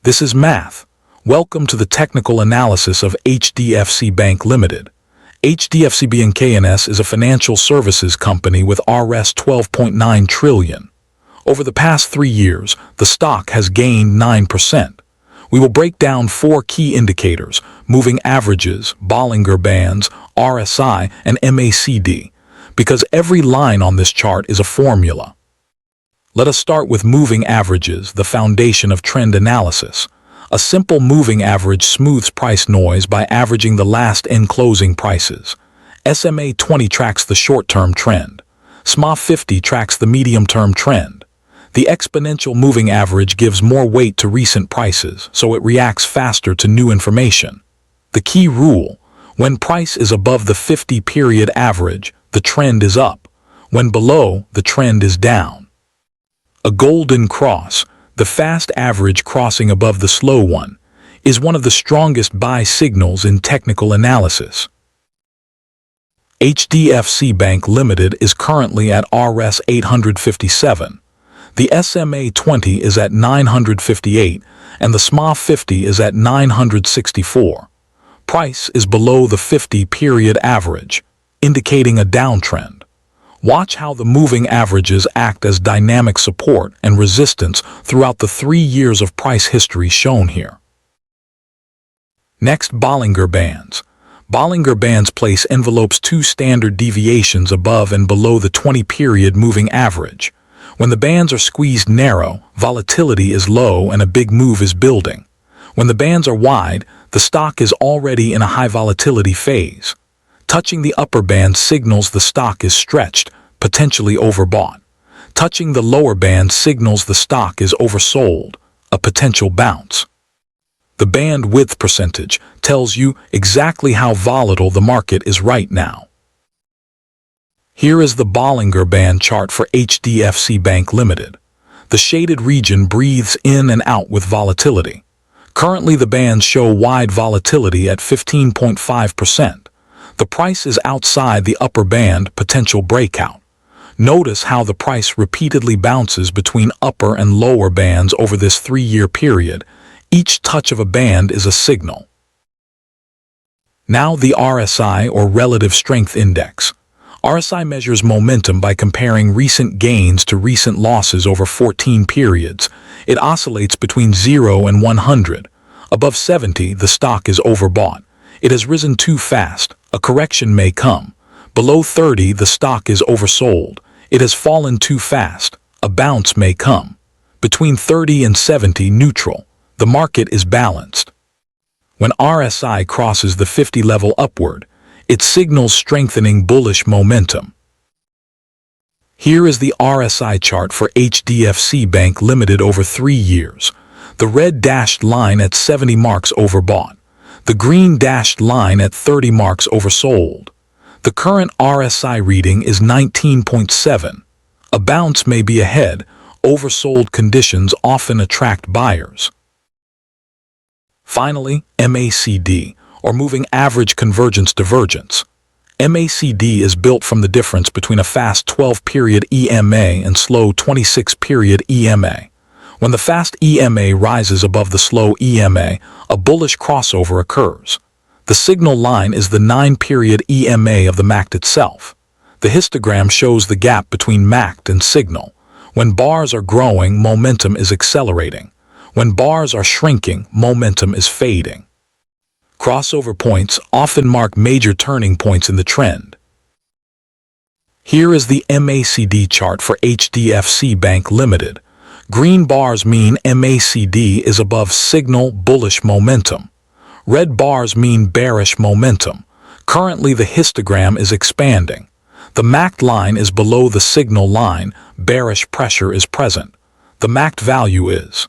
This is math. Welcome to the technical analysis of HDFC Bank Limited. HDFCBANK.NS is a financial services company with Rs 12.9 trillion. Over the past 3 years, the stock has gained 9%. We will break down 4 key indicators: moving averages, Bollinger bands, RSI, and MACD, because every line on this chart is a formula. Let us start with moving averages, the foundation of trend analysis. A simple moving average smooths price noise by averaging the last end closing prices. SMA 20 tracks the short-term trend. SMA 50 tracks the medium-term trend. The exponential moving average gives more weight to recent prices, so it reacts faster to new information. The key rule: when price is above the 50-period average, the trend is up. When below, the trend is down. A golden cross, the fast average crossing above the slow one, is one of the strongest buy signals in technical analysis. HDFC Bank Limited is currently at Rs 857. The SMA 20 is at 958, and the SMA 50 is at 964. Price is below the 50-period average, indicating a downtrend. Watch how the moving averages act as dynamic support and resistance throughout the 3 years of price history shown here. Next, Bollinger bands. Bollinger bands place envelopes 2 standard deviations above and below the 20-period moving average. When the bands are squeezed narrow, volatility is low and a big move is building. When the bands are wide, the stock is already in a high volatility phase. Touching the upper band signals the stock is stretched, potentially overbought. Touching the lower band signals the stock is oversold, a potential bounce. The band width percentage tells you exactly how volatile the market is right now. Here is the Bollinger band chart for HDFC Bank Limited. The shaded region breathes in and out with volatility. Currently, the bands show wide volatility at 15.5%. The price is outside the upper band potential breakout. Notice how the price repeatedly bounces between upper and lower bands over this 3-year period. Each touch of a band is a signal. Now the RSI, or Relative Strength Index. RSI measures momentum by comparing recent gains to recent losses over 14 periods. It oscillates between 0 and 100. Above 70, the stock is overbought. It has risen too fast. A correction may come. Below 30, the stock is oversold. It has fallen too fast. A bounce may come. Between 30 and 70, neutral. The market is balanced. When RSI crosses the 50 level upward, it signals strengthening bullish momentum. Here is the RSI chart for HDFC Bank Limited over 3 years. The red dashed line at 70 marks overbought. The green dashed line at 30 marks oversold. The current RSI reading is 19.7. A bounce may be ahead. Oversold conditions often attract buyers. Finally, MACD, or Moving Average Convergence Divergence. MACD is built from the difference between a fast 12-period EMA and slow 26-period EMA. When the fast EMA rises above the slow EMA, a bullish crossover occurs. The signal line is the 9-period EMA of the MACD itself. The histogram shows the gap between MACD and signal. When bars are growing, momentum is accelerating. When bars are shrinking, momentum is fading. Crossover points often mark major turning points in the trend. Here is the MACD chart for HDFC Bank Limited. Green bars mean MACD is above signal bullish momentum. Red bars mean bearish momentum. Currently, the histogram is expanding. The MACD line is below the signal line. Bearish pressure is present. The MACD value is.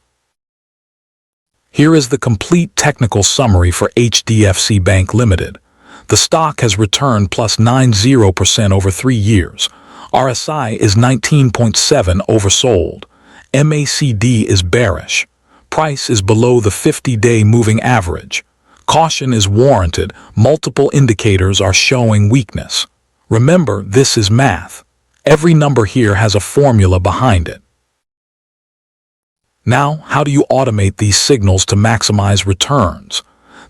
Here is the complete technical summary for HDFC Bank Limited. The stock has returned plus 90% over 3 years. RSI is 19.7 oversold. MACD is bearish. Price is below the 50-day moving average. Caution is warranted. Multiple indicators are showing weakness. Remember, this is math. Every number here has a formula behind it. Now, how do you automate these signals to maximize returns?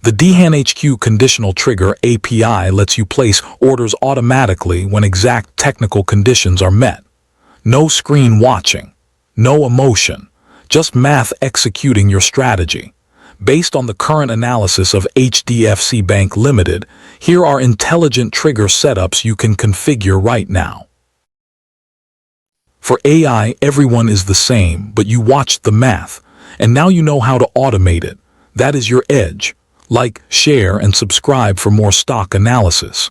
The DHQ Conditional Trigger API lets you place orders automatically when exact technical conditions are met. No screen watching, no emotion, just math executing your strategy. Based on the current analysis of HDFC Bank Limited, here are intelligent trigger setups you can configure right now. For AI, everyone is the same, but you watched the math, and now you know how to automate it. That is your edge. Like, share, and subscribe for more stock analysis.